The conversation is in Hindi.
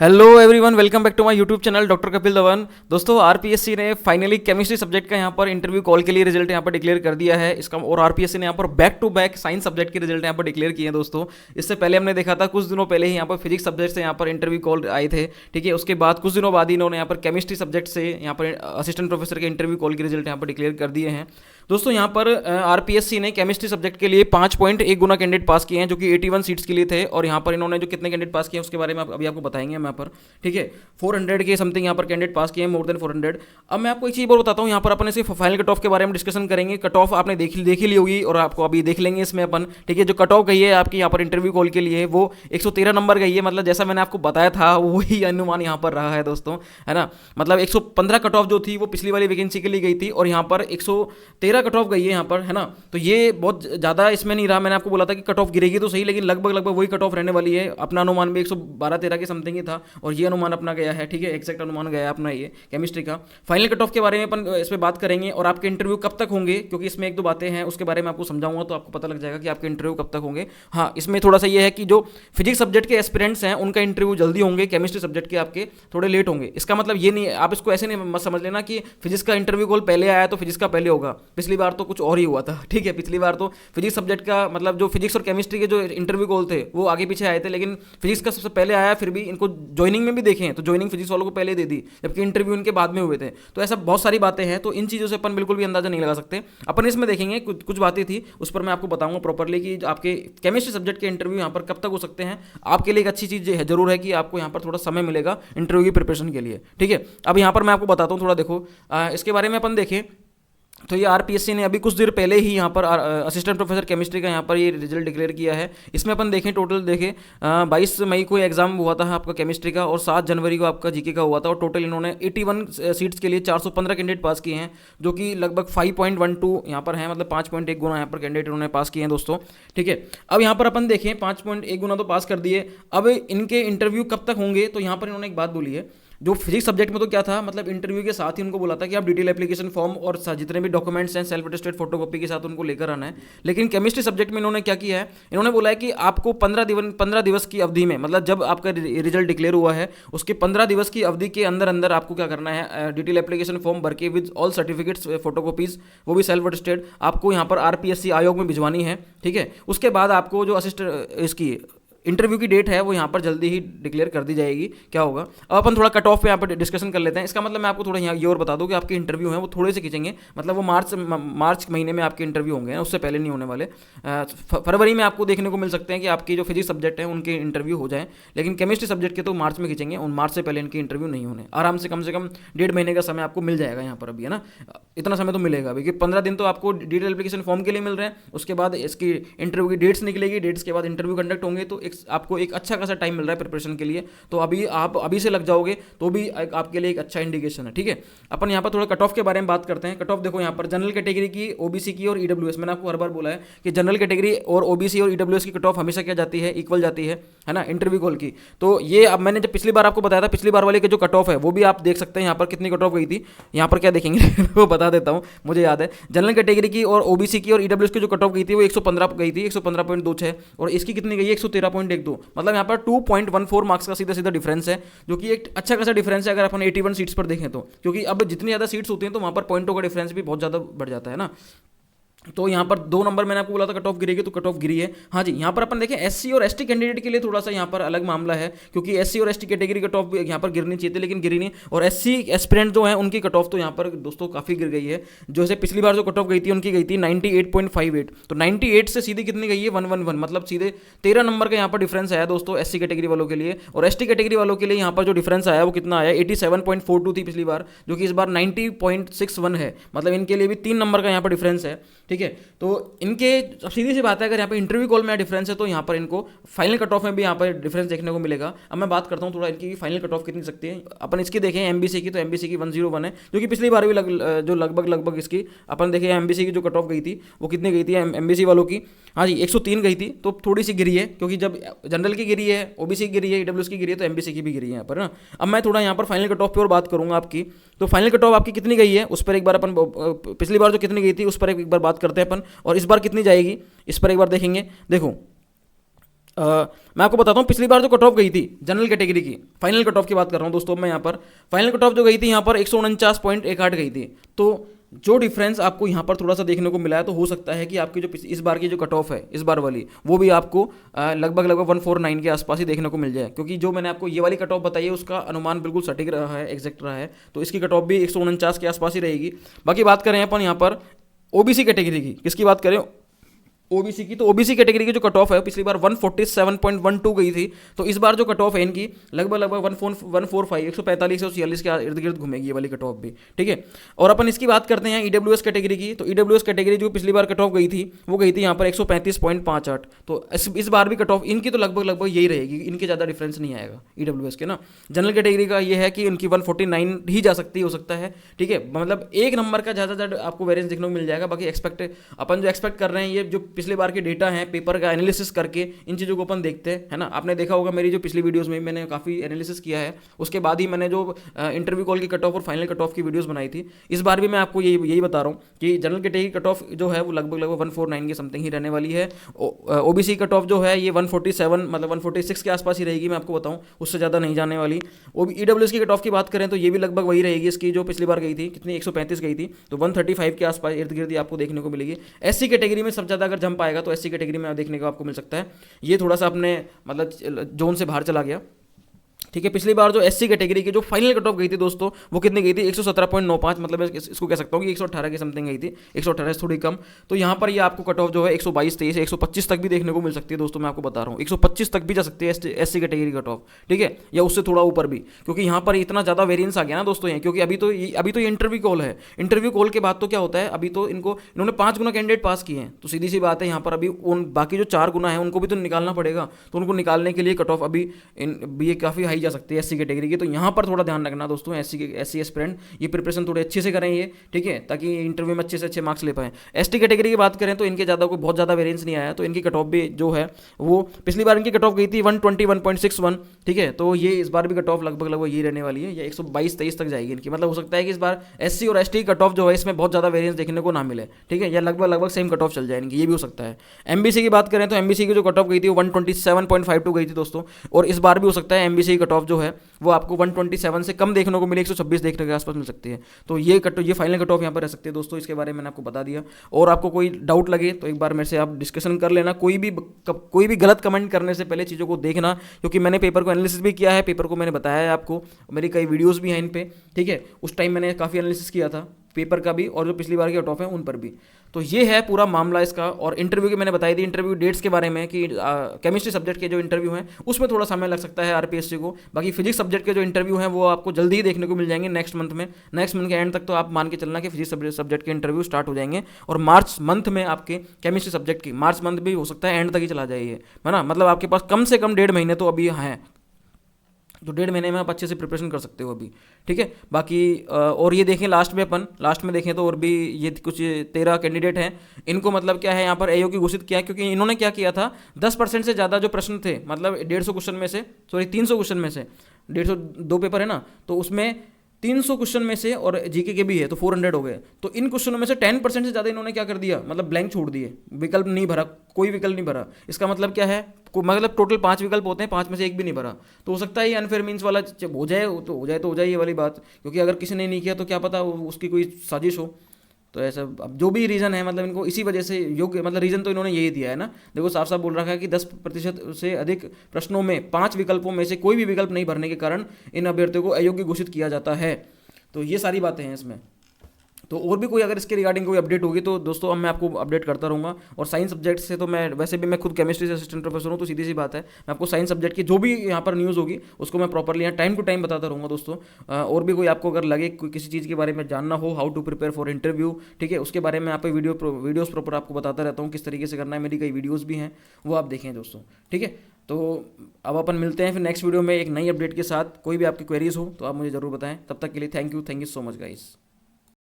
Hello everyone, welcome back to my YouTube channel doctor Kapil Dhawan. दोस्तों, आरपीएससी ने फाइनली केमिस्ट्री सब्जेक्ट का यहाँ पर इंटरव्यू कॉल के लिए रिजल्ट यहाँ पर डिक्लेयर कर दिया है इसका। और आरपीएससी ने यहाँ पर back to back science subject के रिजल्ट यहाँ पर डिक्लेयर किए हैं दोस्तों। इससे पहले हमने देखा था कुछ दिनों पहले ही यहाँ पर फिजिक्स सब्जेक्ट से यहाँ पर इंटरव्यू कॉल आए थे, ठीक है। उसके बाद कुछ दिनों बाद ही इन्होंने यहाँ पर केमिस्ट्री सब्जेक्ट से यहाँ पर असिस्टेंट प्रोफेसर के इंटरव्यू कॉल के रिजल्ट यहाँ पर डिक्लेयर कर दिए हैं दोस्तों। यहाँ पर आरपीएससी ने केमिस्ट्री सब्जेक्ट के लिए 5.1 गुना कैंडिडेट पास किए हैं, जो कि 81 सीट्स के लिए थे। और यहाँ पर इन्होंने जो कितने कैंडिडेट पास किए हैं उसके बारे में अभी आपको बताएंगे हम यहाँ पर, ठीक है। 400 के समथिंग यहाँ पर कैंडिडेट पास किए हैं, मोर देन 400। अब मैं आपको एक चीज़ और बताता हूँ, यहाँ पर अपन इसे फाइनल कट ऑफ के बारे में डिस्कशन करेंगे। कट ऑफ आपने देख ली होगी और आपको अभी देख लेंगे इसमें अपन, ठीक है। जो कट ऑफ गई है आपकी यहाँ पर इंटरव्यू कॉल के लिए वो 113 नंबर गई है। मतलब जैसा मैंने आपको बताया था वही अनुमान यहाँ पर रहा है दोस्तों, है ना। मतलब 115 कट ऑफ जो थी वो पिछली वाली वैकेंसी के लिए गई थी और यहाँ पर 113 कट ऑफ गई है यहाँ पर, है ना। तो ये बहुत ज़्यादा इसमें नहीं रहा। मैंने आपको बोला था कि कट ऑफ गिरेगी तो सही, लेकिन लगभग वही कट ऑफ रहने वाली है। अपना अनुमान भी 112-13 के समथिंग ही था और ये अनुमान अपना गया है, ठीक है। एक्जैक्ट अनुमान गया है अपना ये केमिस्ट्री का। फाइनल कट ऑफ के बारे में अपन इस पर बात करेंगे और आपके इंटरव्यू कब तक होंगे, क्योंकि इसमें एक दो बातें हैं उसके बारे में आपको समझाऊंगा तो आपको पता लग जाएगा कि आपके इंटरव्यू कब तक होंगे। हाँ, इसमें थोड़ा सा ये है कि जो फिजिक्स सब्जेक्ट के एस्पिरेंट्स हैं उनका इंटरव्यू जल्दी होंगे, केमिस्ट्री सब्जेक्ट के आपके थोड़े लेट होंगे। इसका मतलब ये नहीं है, आप इसको ऐसे नहीं मत समझ लेना कि फिजिक्स का इंटरव्यू कॉल पहले आया तो फिजिक्स का पहले होगा। पिछली बार तो कुछ और ही हुआ था, ठीक है। पिछली बार तो फिजिक्स सब्जेक्ट का मतलब जो फिजिक्स और केमिस्ट्री के जो इंटरव्यू कॉल थे वो आगे पीछे आए थे, लेकिन फिजिक्स का सबसे पहले आया। फिर भी इनको ज्वाइनिंग में भी देखें तो ज्वाइनिंग फिजिक्स वालों को पहले दे दी, जबकि इंटरव्यू इनके बाद में हुए थे। तो ऐसा बहुत सारी बातें हैं, तो इन चीज़ों से अपन बिल्कुल भी अंदाजा नहीं लगा सकते। अपन इसमें देखेंगे कुछ बातें थी उस पर मैं आपको बताऊंगा प्रॉपरली कि आपके केमिस्ट्री सब्जेक्ट के इंटरव्यू यहाँ पर कब तक हो सकते हैं। आपके लिए एक अच्छी चीज़ है जरूर है कि आपको यहाँ पर थोड़ा समय मिलेगा इंटरव्यू की प्रिपरेशन के लिए, ठीक है। अब यहाँ पर मैं आपको बताता हूँ थोड़ा, देखो इसके बारे में अपन देखें तो ये आरपीएससी ने अभी कुछ देर पहले ही यहाँ पर असिस्टेंट प्रोफेसर केमिस्ट्री का यहाँ पर ये रिजल्ट डिक्लेयर किया है। इसमें अपन देखें टोटल देखें 22 मई को एग्जाम हुआ था आपका केमिस्ट्री का और 7 जनवरी को आपका जीके का हुआ था। और टोटल इन्होंने 81 सीट्स के लिए 415 कैंडिडेट पास किए हैं, जो कि लगभग 5.12 यहाँ पर है, मतलब 5.1 गुना यहाँ पर कैंडिडेट इन्होंने पास किए हैं दोस्तों, ठीक है। अब यहाँ पर अपन देखें 5.1 गुना तो पास कर दिए। अब इनके इंटरव्यू कब तक होंगे, तो यहाँ पर इन्होंने एक बात बोली है। जो फिजिक्स सब्जेक्ट में तो क्या था, मतलब इंटरव्यू के साथ ही उनको बोला था कि आप डिटेल एप्लीकेशन फॉर्म और जितने भी डॉक्यूमेंट्स हैं सेल्फ अटेस्टेड फोटोकॉपी के साथ उनको लेकर आना है। लेकिन केमिस्ट्री सब्जेक्ट में इन्होंने क्या किया है, इन्होंने बोला है कि आपको 15 दिवस की अवधि में, मतलब जब आपका रिजल्ट डिक्लेयर हुआ है उसके 15 दिवस की अवधि के अंदर अंदर आपको क्या करना है, डिटेल एप्लीकेशन फॉर्म भर के विद ऑल सर्टिफिकेट्स फोटोकॉपीज, वो भी सेल्फ अटेस्टेड, आपको यहाँ पर आरपीएससी आयोग में भिजवानी है, ठीक है। उसके बाद आपको जो असिस्टेंट इसकी इंटरव्यू की डेट है वो यहाँ पर जल्दी ही डिक्लेयर कर दी जाएगी। क्या होगा, अब अपन थोड़ा कट ऑफ पे यहाँ पर डिस्कशन कर लेते हैं। इसका मतलब मैं आपको थोड़ा यहाँ ये और बता दूँ कि आपके इंटरव्यू हैं वो थोड़े से खींचेंगे, मतलब वो मार्च महीने में आपके इंटरव्यू होंगे, उससे पहले नहीं होने वाले। फरवरी में आपको देखने को मिल सकते हैं कि आपकी जो फिजिक्स सब्जेक्ट हैं उनके इंटरव्यू हो जाए, लेकिन केमिस्ट्री सब्जेक्ट के तो मार्च में खींचेंगे और मार्च से पहले इनके इंटरव्यू नहीं होने। आराम से कम 1.5 महीने का समय आपको मिल जाएगा यहाँ पर अभी, है ना। इतना समय तो मिलेगा अभी कि 15 दिन तो आपको डिटेल एप्लीकेशन फॉर्म के लिए मिल रहे हैं। उसके बाद इसकी इंटरव्यू की डेट्स निकलेगी, डेट्स के बाद इंटरव्यू कंडक्ट होंगे, तो आपको एक अच्छा खासा टाइम मिल रहा है प्रिपरेशन के लिए। तो अभी आप अभी से लग जाओगे तो भी आपके लिए एक अच्छा इंडिकेशन है, ठीक है। अपन यहाँ पर थोड़ा कट ऑफ के बारे में बात करते हैं। कट ऑफ देखो यहाँ पर जनरल कैटेगरी की, ओबीसी की और ईडब्ल्यूएस, मैंने आपको हर बार बोला है कि जनरल कैटेगरी और ओबीसी और ईडब्ल्यूएस की कट ऑफ हमेशा क्या जाती है, इक्वल जाती है ना, इंटरव्यू कॉल की। तो ये अब मैंने जब पिछली बार आपको बताया था, पिछली बार वाले के जो कट ऑफ है वो भी आप देख सकते हैं यहाँ पर कितनी कट ऑफ गई थी। यहाँ पर क्या देखेंगे वो बता देता हूँ, मुझे याद है। जनरल कैटेगरी की और ओबीसी की और ईडब्ल्यूएस की जो कट ऑफ गई थी वो 115 गई थी, 115.26, और इसकी कितनी गई है 113.12। मतलब यहाँ पर 2.14 मार्क्स का सीधा सीधा डिफरेंस है, जो कि एक अच्छा खासा डिफरेंस है अगर अपन 81 सीट्स पर देखें तो। क्योंकि अब जितनी ज़्यादा सीट्स होती हैं तो वहाँ पर पॉइंटों का डिफरेंस भी बहुत ज़्यादा बढ़ जाता है ना। तो यहाँ पर 2 नंबर मैंने आपको बोला था कट ऑफ गिरेगी, तो कट ऑफ गिरी है। हाँ जी, यहाँ पर अपन देखें एससी और एसटी कैंडिडेट के लिए थोड़ा सा यहाँ पर अलग मामला है, क्योंकि एससी और एसटी कैटेगरी कट ऑफ यहाँ पर गिरनी चाहिए थी लेकिन गिरी नहीं। और एससी एस्पिरेंट जो है उनकी कट ऑफ तो यहाँ पर दोस्तों काफ़ी गिर गई है। जैसे पिछली बार जो कट ऑफ गई थी उनकी गई थी 98.58, तो 98 से सीधी कितनी गई है 111, मतलब सीधे 13 नंबर का यहाँ पर डिफरेंस आया दोस्तों एससी कैटेगरी वालों के लिए। और एसटी कैटेगरी वालों के लिए यहाँ पर जो डिफरेंस आया वो कितना आया, 87.42 थी पिछली बार, जो कि इस बार 90.61 है। मतलब इनके लिए भी 3 नंबर का यहाँ पर डिफरेंस है, ठीक है। तो इनके सीधी सी बात है, अगर यहाँ पे इंटरव्यू कॉल में डिफरेंस है तो यहाँ पर इनको फाइनल कट ऑफ में भी यहाँ पर डिफरेंस देखने को मिलेगा। अब मैं बात करता हूँ थोड़ा इनकी फाइनल कट ऑफ कितनी सकती है। अपन इसकी देखें एमबीसी की, तो एमबीसी की 101 है, जो कि पिछली बार भी जो लगभग इसकी अपन देखें एमबीसी की जो कट ऑफ गई थी वो कितनी गई थी एमबीसी वालों की, हाँ जी 103 गई थी। तो थोड़ी सी गिरी है, क्योंकि जब जनरल की गिरी है, ओबीसी की गिरी है, ईडब्ल्यूएस की गिरी है, तो एमबीसी की भी गिरी है यहाँ पर ना। अब मैं थोड़ा यहाँ पर फाइनल कट ऑफ पे और बात करूँगा आपकी। तो फाइनल कट ऑफ आपकी कितनी गई है उस पर एक बार अपन, पिछली बार जो कितनी गई थी उस पर एक बार बात करते हैं अपन, और इस बार कितनी जाएगी इस पर एक बार देखेंगे। देखो मैं आपको बताता हूँ पिछली बार जो कट ऑफ गई थी जनरल कैटेगरी की, फाइनल कट ऑफ की बात कर रहा हूँ दोस्तों मैं यहाँ पर, फाइनल कट ऑफ जो गई थी यहाँ पर 149.18 गई थी। तो जो डिफरेंस आपको यहाँ पर थोड़ा सा देखने को मिला है, तो हो सकता है कि आपकी जो इस बार की जो कट ऑफ है इस बार वाली, वो भी आपको लगभग लगभग 149 के आसपास ही देखने को मिल जाए, क्योंकि जो मैंने आपको ये वाली कट ऑफ बताई है उसका अनुमान बिल्कुल सटीक रहा है, एग्जैक्ट रहा है। तो इसकी कट ऑफ भी 149 के आसपास ही रहेगी। बाकी बात करें अपन यहाँ पर ओबीसी कैटेगरी की, किसकी बात करें, ओबीसी की, तो ओबीसी कैटेगरी की जो कट ऑफ है पिछली बार 147.12 गई थी। तो इस बार जो कट ऑफ है इनकी लगभग लगभग 145 145 से 146 के इर्द गिर्द घूमेगी ये वाली कट ऑफ भी, ठीक है। और अपन इसकी बात करते हैं ईडब्ल्यूएस कैटेगरी की। तो ईडब्ल्यूएस कैटेगरी जो पिछली बार कट ऑफ गई थी वो गई थी यहाँ पर 135.58। तो इस बार भी कट ऑफ इनकी तो लगभग लगभग यही रहेगी, इनके ज़्यादा डिफरेंस नहीं आएगा ईडब्ल्यूएस के ना। जनरल कैटेगरी का ये है कि इनकी 149 ही जा सकती हो सकता है, ठीक है। मतलब एक नंबर का ज़्यादा आपको वेरियंस देखने को मिल जाएगा। बाकी अपन जो एक्सपेक्ट कर रहे हैं, ये जो पिछले बार के डेटा है पेपर का एनालिसिस करके इन चीज़ों को अपन देखते हैं, है ना। आपने देखा होगा मेरी जो पिछली वीडियोस में मैंने काफ़ी एनालिसिस किया है, उसके बाद ही मैंने जो इंटरव्यू कॉल की कट ऑफ और फाइनल कट ऑफ की वीडियोस बनाई थी। इस बार भी मैं आपको यही बता रहा हूँ कि जनरल कैटेगरी कट ऑफ जो है वो लगभग लगभग 149 के समथिंग ही रहने वाली है। ओबीसी कट ऑफ जो है ये 147 मतलब 146 के आसपास ही रहेगी, मैं आपको बताऊँ, उससे ज़्यादा नहीं जाने वाली। ईडब्ल्यूएस की कट ऑफ की बात करें तो ये भी लगभग वही रहेगी इसकी जो पिछली बार गई थी, कितनी 135 गई थी, तो 135 के आसपास इर्द गिर्द आपको देखने को मिलेगी। एससी कैटेगरी में सबसे ज़्यादा अगर जंप आएगा तो एससी कैटेगरी में देखने को आपको मिल सकता है। ये थोड़ा सा अपने मतलब जोन से बाहर चला गया, ठीक है। पिछली बार जो एससी कैटेगरी की जो फाइनल कट ऑफ गई थी दोस्तों वो कितनी गई थी 117.95, मतलब इसको कह सकता हूँ कि 118 की समथिंग गई थी, 118 से थोड़ी कम। तो यहाँ पर ये आपको कट ऑफ जो है 122-23 125 तक भी देखने को मिल सकती है दोस्तों, मैं आपको बता रहा हूँ 125 तक भी जा सकती है एससी कैटेगरी कट ऑफ, ठीक है, या उससे थोड़ा ऊपर भी, क्योंकि यहाँ पर इतना ज़्यादा वेरियंस आ गया ना दोस्तों यहाँ, क्योंकि अभी तो ये इंटरव्यू कॉल है। इंटरव्यू कॉल के बाद तो क्या होता है, अभी तो इन्होंने 5 गुना कैंडिडेट पास किए हैं, तो सीधी सी बात है यहाँ पर अभी उन बाकी जो 4 गुना है उनको भी तो निकालना पड़ेगा। तो उनको निकालने के लिए कट ऑफ अभी ये काफ़ी हाई जा सकती है एससी कैटेगरी की। तो यहाँ पर थोड़ा ध्यान रखना दोस्तों, एससी एस्पिरेंट ये प्रिपरेशन थोड़े अच्छे से करें ये, ठीक है, ताकि इंटरव्यू में अच्छे से अच्छे मार्क्स ले पाएं। एसटी कैटेगरी की बात करें तो इनके ज़्यादा कोई बहुत ज़्यादा वेरियंस नहीं आया, तो इनकी कट ऑफ भी जो है वो पिछली बार इनकी कट ऑफ गई थी 121.61, ठीक है। तो ये इस बार भी कट ऑफ लगभग लगभग ये रहने वाली है, या 122-23 तक जाएगी इनकी। मतलब हो सकता है कि इस बार एससी और एसटी कट ऑफ जो है इसमें बहुत ज़्यादा वेरियंस देखने को ना मिले, ठीक है, या लगभग लगभग सेम कट ऑफ चल जाए इनकी, ये भी हो सकता है। एमबीसी की बात करें तो एमबीसी की जो कट ऑफ गई थी वो 127.52 गई थी दोस्तों, और इस बार भी हो सकता है एमबीसी की कट ऑफ जो है वो आपको 127 से कम देखने को मिले, 126 देखने के आसपास मिल सकती है। तो ये फाइनल कट ऑफ यहाँ पर रह सकती है दोस्तों, इसके बारे में मैंने आपको बता दिया। और आपको कोई डाउट लगे तो एक बार मेरे से आप डिस्कशन कर लेना, कोई भी गलत कमेंट करने से पहले चीज़ों को देखना, क्योंकि मैंने पेपर को एनालिसिस भी किया है, पेपर को मैंने बताया है आपको, मेरी कई वीडियोस भी हैं इन पे, ठीक है। उस टाइम मैंने काफ़ी एनालिसिस किया था पेपर का भी और जो पिछली बार के कट ऑफ है उन पर भी। तो ये है पूरा मामला इसका। और इंटरव्यू की मैंने बताई थी इंटरव्यू डेट्स के बारे में कि केमिस्ट्री सब्जेक्ट के जो इंटरव्यू हैं उसमें थोड़ा समय लग सकता है आरपीएससी को। बाकी फिजिक्स सब्जेक्ट के जो इंटरव्यू हैं वो आपको जल्दी ही देखने को मिल जाएंगे नेक्स्ट मंथ में। नेक्स्ट मंथ के एंड तक तो आप मान के चलना कि फिजिक्स सब्जेक्ट के इंटरव्यू स्टार्ट हो जाएंगे, और मार्च मंथ में आपके केमिस्ट्री सब्जेक्ट की मार्च मंथ भी हो सकता है एंड तक ही चला जाए, है ना। मतलब आपके पास कम से कम 1.5 महीने तो अभी हैं, जो 1.5 महीने में आप अच्छे से प्रिपरेशन कर सकते हो अभी, ठीक है। बाकी और ये देखें लास्ट में देखें तो और भी ये कुछ 13 कैंडिडेट हैं, इनको मतलब क्या है यहाँ पर एओ की घोषित किया, क्योंकि इन्होंने क्या किया था 10% से ज़्यादा जो प्रश्न थे, मतलब 150 क्वेश्चन में से 300 क्वेश्चन में से 152 पेपर है ना, तो उसमें 300 क्वेश्चन में से और जीके के भी है तो 400 हो गए। तो इन क्वेश्चनों में से 10% से ज़्यादा इन्होंने क्या कर दिया, मतलब ब्लैंक छोड़ दिए, विकल्प नहीं भरा, कोई विकल्प नहीं भरा। इसका मतलब क्या है, मतलब टोटल 5 विकल्प होते हैं, 5 में से एक भी नहीं भरा। तो हो सकता है ये अनफेयर मीन्स वाला हो जाए ये वाली बात, क्योंकि अगर किसी ने नहीं किया तो क्या पता उसकी कोई साजिश हो। तो ऐसा अब जो भी रीज़न है, मतलब इनको इसी वजह से योग्य, मतलब रीज़न तो इन्होंने यही दिया है ना, देखो साफ साफ बोल रखा है कि 10% से अधिक प्रश्नों में 5 विकल्पों में से कोई भी विकल्प नहीं भरने के कारण इन अभ्यर्थियों को अयोग्य घोषित किया जाता है। तो ये सारी बातें हैं इसमें। तो और भी कोई अगर इसके रिगार्डिंग कोई अपडेट होगी तो दोस्तों मैं आपको अपडेट करता रहूँगा। और साइंस सब्जेक्ट से तो मैं वैसे भी मैं खुद केमिस्ट्री से असिस्टेंट प्रोफेसर हूँ, तो सीधी सी बात है मैं आपको साइंस सब्जेक्ट की जो भी यहाँ पर न्यूज़ होगी उसको मैं प्रॉपरली यहाँ टाइम टू टाइम बताता रहूँगा दोस्तों। और भी कोई आपको अगर लगे किसी चीज़ के बारे में जानना हो, how to prepare for interview, ठीक है, उसके बारे में आप वीडियोज़ प्रॉपर आपको बताता रहता हूँ किस तरीके से करना है। मेरी कई वीडियोज़ भी हैं, वो आप देखें दोस्तों, ठीक है। तो अब अपन मिलते हैं फिर नेक्स्ट वीडियो में एक नई अपडेट के साथ। कोई भी आपकी क्वेरीज हो तो आप मुझे ज़रूर बताएं। तब तक के लिए thank you so much guys.